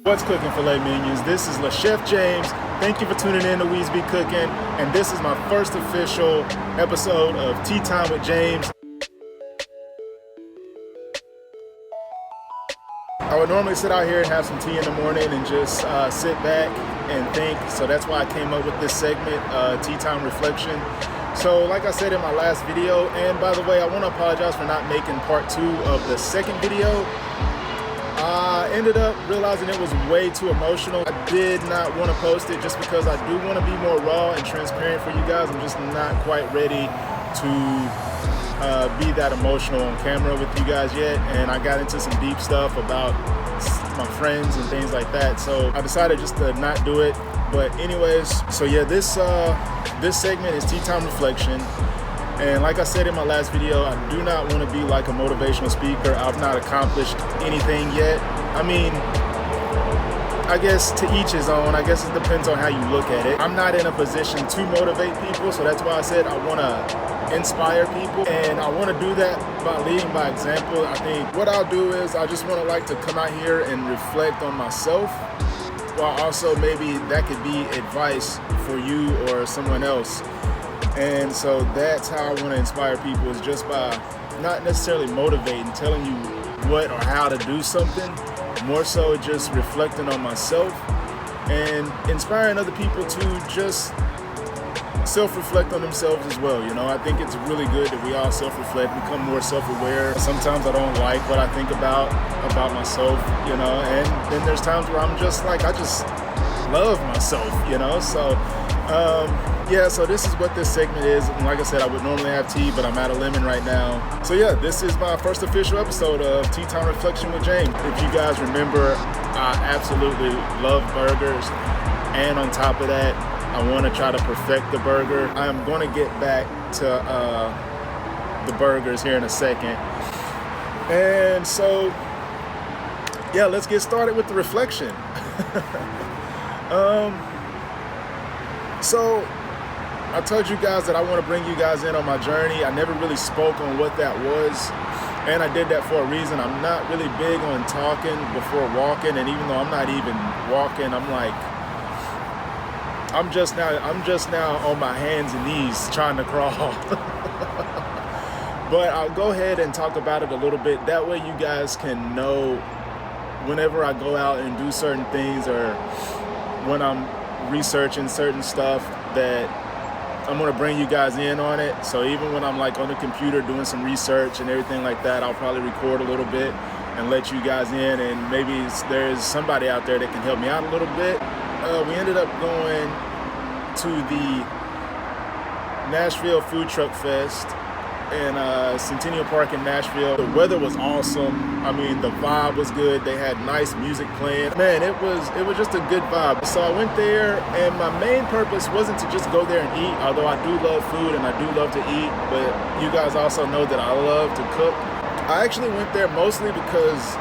What's cooking, filet minions? This is Le Chef James. Thank you for tuning in to Weez Be Cooking, and this is my first official episode of Tea Time with James. I would normally sit out here and have some tea in the morning and just sit back and think, so that's why I came up with this segment, Tea Time Reflection. So like I said in my last video, and by the way, I want to apologize for not making part 2 of the second video. I ended up realizing it was way too emotional. I did not want to post it just because I do want to be more raw and transparent for you guys. I'm just not quite ready to be that emotional on camera with you guys yet. And I got into some deep stuff about my friends and things like that. So I decided just to not do it. But anyways, so yeah, this segment is Tea Time Reflection. And like I said in my last video, I do not want to be like a motivational speaker. I've not accomplished anything yet. I mean, I guess to each his own. I guess it depends on how you look at it. I'm not in a position to motivate people, so that's why I said I want to inspire people. And I want to do that by leading by example. I think what I'll do is I just want to like to come out here and reflect on myself, while also maybe that could be advice for you or someone else. And so that's how I want to inspire people, is just by not necessarily motivating, telling you what or how to do something, more so just reflecting on myself and inspiring other people to just self-reflect on themselves as well. You know, I think it's really good that we all self-reflect, become more self-aware. Sometimes I don't like what I think about myself, you know, and then there's times where I'm just like, I just love myself, you know. So yeah, so this is what this segment is. And like I said, I would normally have tea, but I'm out of lemon right now. So yeah, this is my first official episode of Tea Time Reflection with James. If you guys remember, I absolutely love burgers. And on top of that, I want to try to perfect the burger. I'm going to get back to the burgers here in a second. And so, yeah, let's get started with the reflection. So I told you guys that I want to bring you guys in on my journey. I never really spoke on what that was, and I did that for a reason. I'm not really big on talking before walking, and even though I'm not even walking, I'm just now on my hands and knees trying to crawl. But I'll go ahead and talk about it a little bit. That way you guys can know whenever I go out and do certain things, or when I'm researching certain stuff, that I'm going to bring you guys in on it. So even when I'm like on the computer doing some research and everything like that, I'll probably record a little bit and let you guys in, and maybe there's somebody out there that can help me out a little bit. We ended up going to the Nashville Food Truck Fest in Centennial Park in Nashville. The weather was awesome. I mean, the vibe was good. They had nice music playing. Man, it was just a good vibe. So I went there, and my main purpose wasn't to just go there and eat, although I do love food and I do love to eat, but you guys also know that I love to cook. I actually went there mostly because,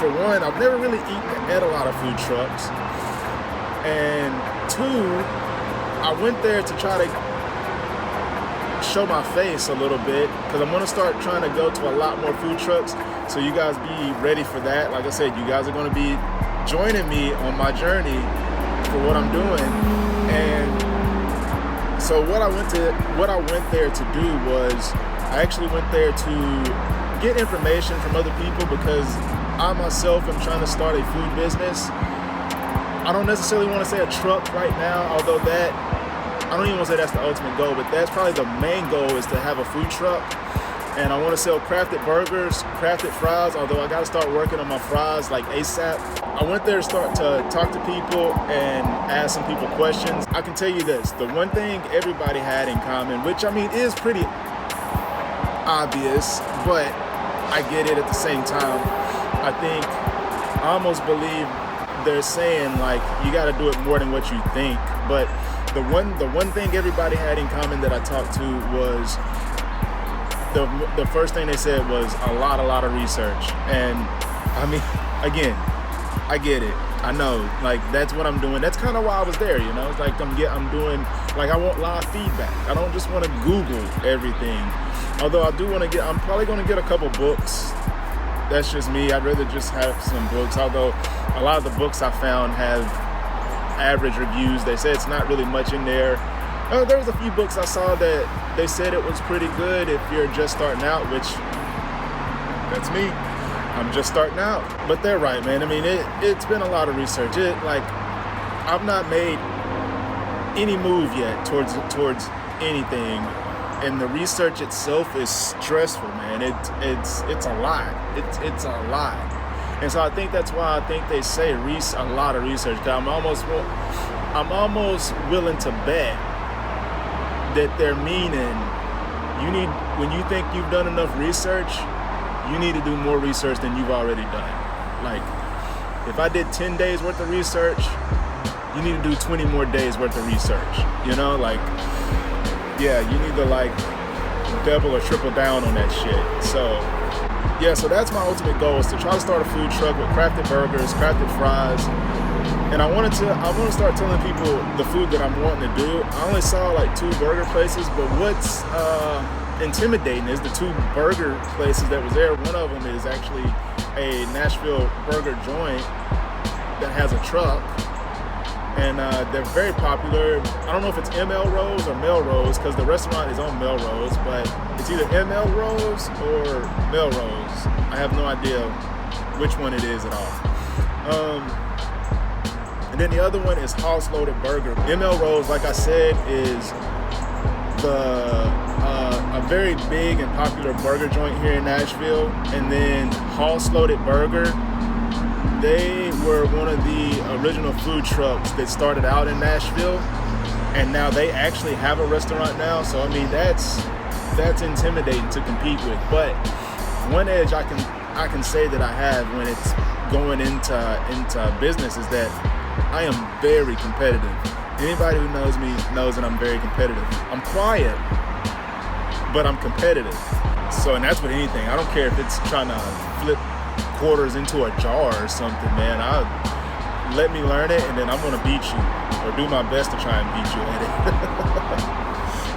for one, I've never really eaten at a lot of food trucks, and two, I went there to try to show my face a little bit, because I'm going to start trying to go to a lot more food trucks. So you guys be ready for that. Like I said, you guys are going to be joining me on my journey for what I'm doing. And so what I went there to do was, I actually went there to get information from other people, because I myself am trying to start a food business. I don't necessarily want to say a truck right now, although I don't even want to say that's the ultimate goal, but that's probably the main goal, is to have a food truck. And I want to sell crafted burgers, crafted fries, although I got to start working on my fries like ASAP. I went there to start to talk to people and ask some people questions. I can tell you this, the one thing everybody had in common, which I mean is pretty obvious, but I get it at the same time. I think, I almost believe they're saying like, you got to do it more than what you think. But the one thing everybody had in common that I talked to was, the first thing they said was a lot of research. And I mean, again, I get it. I know, like, that's what I'm doing. That's kind of why I was there, you know. It's like I'm doing, like, I want live feedback. I don't just want to Google everything. Although I do want to I'm probably going to get a couple books that's just me. I'd rather just have some books, although a lot of the books I found have average reviews. They say it's not really much in there. There was a few books I saw that they said it was pretty good if you're just starting out, which that's me. I'm just starting out. But they're right, man. I mean, it's been a lot of research. I've not made any move yet towards anything, and the research itself is stressful, man. It's a lot. It's a lot. And so I think that's why I think they say a lot of research. 'Cause I'm almost willing to bet that they're meaning when you think you've done enough research, you need to do more research than you've already done. Like, if I did 10 days worth of research, you need to do 20 more days worth of research. You know, like, yeah, you need to like double or triple down on that shit. So yeah, so that's my ultimate goal, is to try to start a food truck with crafted burgers, crafted fries. And I want to start telling people the food that I'm wanting to do. I only saw like 2 burger places, but what's intimidating is the 2 burger places that was there. One of them is actually a Nashville burger joint that has a truck, and they're very popular. I don't know if it's ML Rose or Melrose, because the restaurant is on Melrose, but it's either ML Rose or Melrose. I have no idea which one it is at all. And then the other one is Hoss Loaded Burger. ML Rose, like I said, is a very big and popular burger joint here in Nashville. And then Hoss Loaded Burger, they were one of the original food trucks that started out in Nashville, and now they actually have a restaurant now. So I mean, that's intimidating to compete with. But one edge I can say that I have when it's going into business is that I am very competitive. Anybody who knows me knows that I'm very competitive. I'm quiet, but I'm competitive. So, and that's with anything. I don't care if it's trying to flip quarters into a jar or something, man. Let me learn it, and then I'm gonna beat you, or do my best to try and beat you at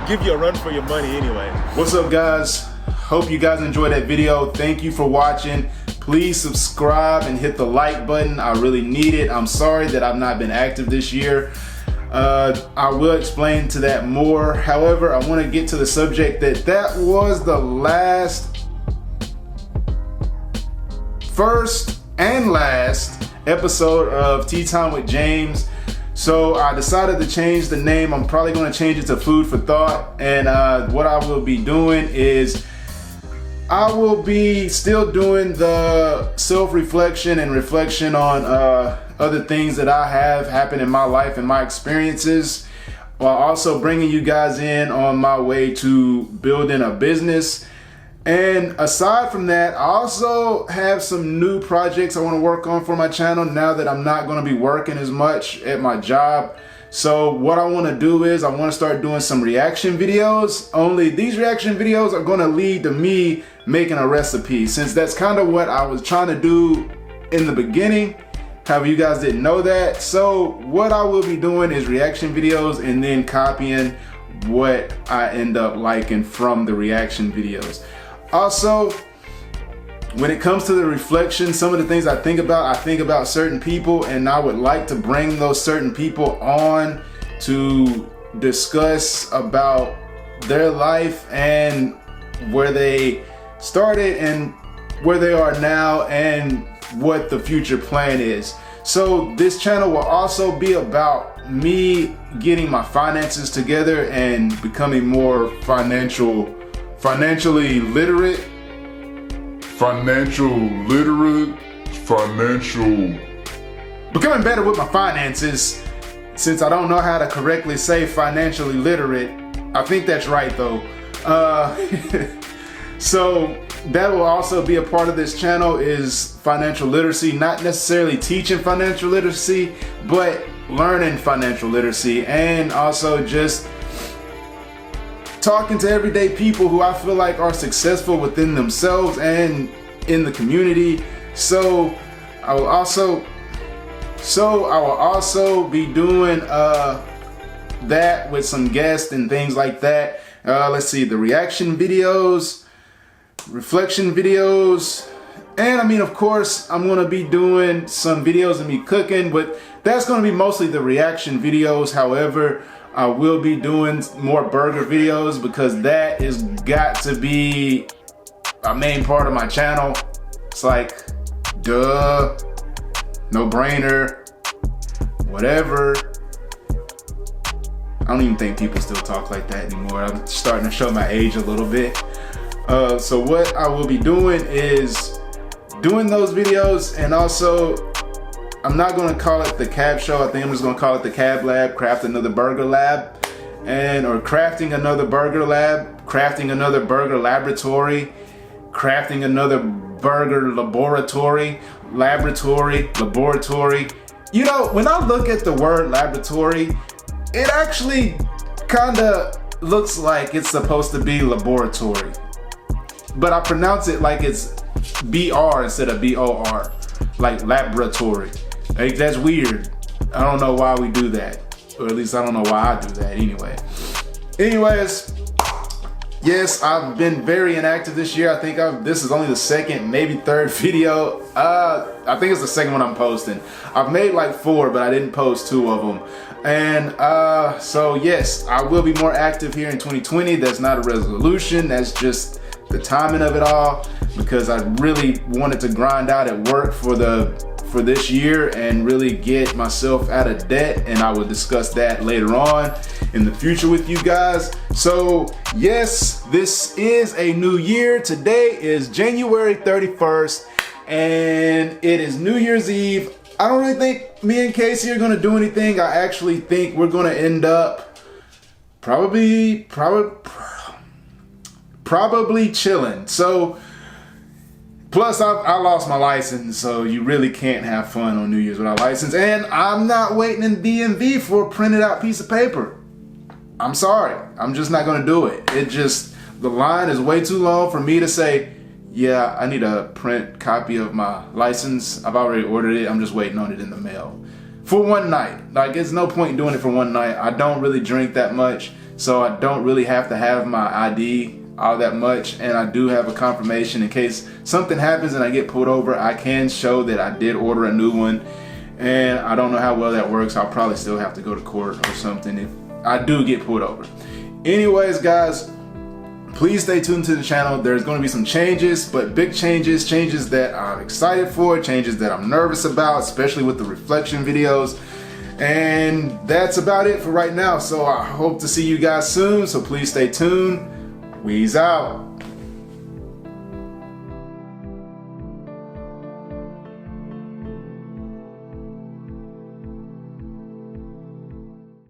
it. Give you a run for your money anyway. What's up, guys? Hope you guys enjoyed that video. Thank you for watching. Please subscribe and hit the like button. I really need it. I'm sorry that I've not been active this year. I will explain to that more. However, I want to get to the subject that was the first and last episode of Tea Time with James. So I decided to change the name. I'm probably going to change it to Food for Thought. And what I will be doing is I will be still doing the self-reflection and reflection on other things that I have happened in my life and my experiences, while also bringing you guys in on my way to building a business. And aside from that, I also have some new projects I want to work on for my channel now that I'm not going to be working as much at my job. So what I want to do is I want to start doing some reaction videos. Only these reaction videos are going to lead to me making a recipe, since that's kind of what I was trying to do in the beginning. However, you guys didn't know that. So what I will be doing is reaction videos and then copying what I end up liking from the reaction videos. Also, when it comes to the reflection, some of the things I think about certain people, and I would like to bring those certain people on to discuss about their life and where they started and where they are now and what the future plan is. So this channel will also be about me getting my finances together and becoming more financially literate. Becoming better with my finances, since I don't know how to correctly say financially literate. I think that's right though. So that will also be a part of this channel, is financial literacy. Not necessarily teaching financial literacy, but learning financial literacy, and also just talking to everyday people who I feel like are successful within themselves and in the community. So I will also be doing that with some guests and things like that. Let's see, the reaction videos, reflection videos, And I mean, of course, I'm gonna be doing some videos of me cooking, but that's gonna be mostly the reaction videos. However, I will be doing more burger videos because that is got to be a main part of my channel. It's like, duh, no brainer, whatever. I don't even think people still talk like that anymore. I'm starting to show my age a little bit. So what I will be doing is doing those videos, and also I'm not going to call it the Cab Show. I think I'm just going to call it the Cab Lab, Craft Another Burger Lab, or Crafting Another Burger Lab, Crafting Another Burger Laboratory, Crafting Another Burger Laboratory, Laboratory. You know, when I look at the word laboratory, it actually kind of looks like it's supposed to be laboratory, but I pronounce it like it's BR instead of BOR, like laboratory. Like, that's weird. I don't know why we do that, or at least I don't know why I do that anyway. Anyways, yes, I've been very inactive this year. I think this is only the second, maybe third video. I think it's the second one I'm posting. I've made like 4, but I didn't post 2 of them. And so yes, I will be more active here in 2020. That's not a resolution. That's just the timing of it all, because I really wanted to grind out at work for this year and really get myself out of debt, and I will discuss that later on in the future with you guys. So yes, this is a new year. Today is January 31st and it is New Year's Eve. I don't really think me and Casey are gonna do anything. I actually think we're gonna end up probably chilling. So plus I lost my license, so you really can't have fun on New Year's without a license. And I'm not waiting in DMV for a printed out piece of paper. I'm sorry, I'm just not gonna do it. The line is way too long for me to say, yeah, I need a print copy of my license. I've already ordered it, I'm just waiting on it in the mail. For one night, like, there's no point in doing it for one night. I don't really drink that much, so I don't really have to have my ID all that much, and I do have a confirmation in case something happens and I get pulled over. I can show that I did order a new one, and I don't know how well that works. I'll probably still have to go to court or something if I do get pulled over. Anyways, guys, please stay tuned to the channel. There's going to be some changes, but big changes that I'm excited for, changes that I'm nervous about, especially with the reflection videos. And that's about it for right now. So I hope to see you guys soon, so please stay tuned. Weeze out.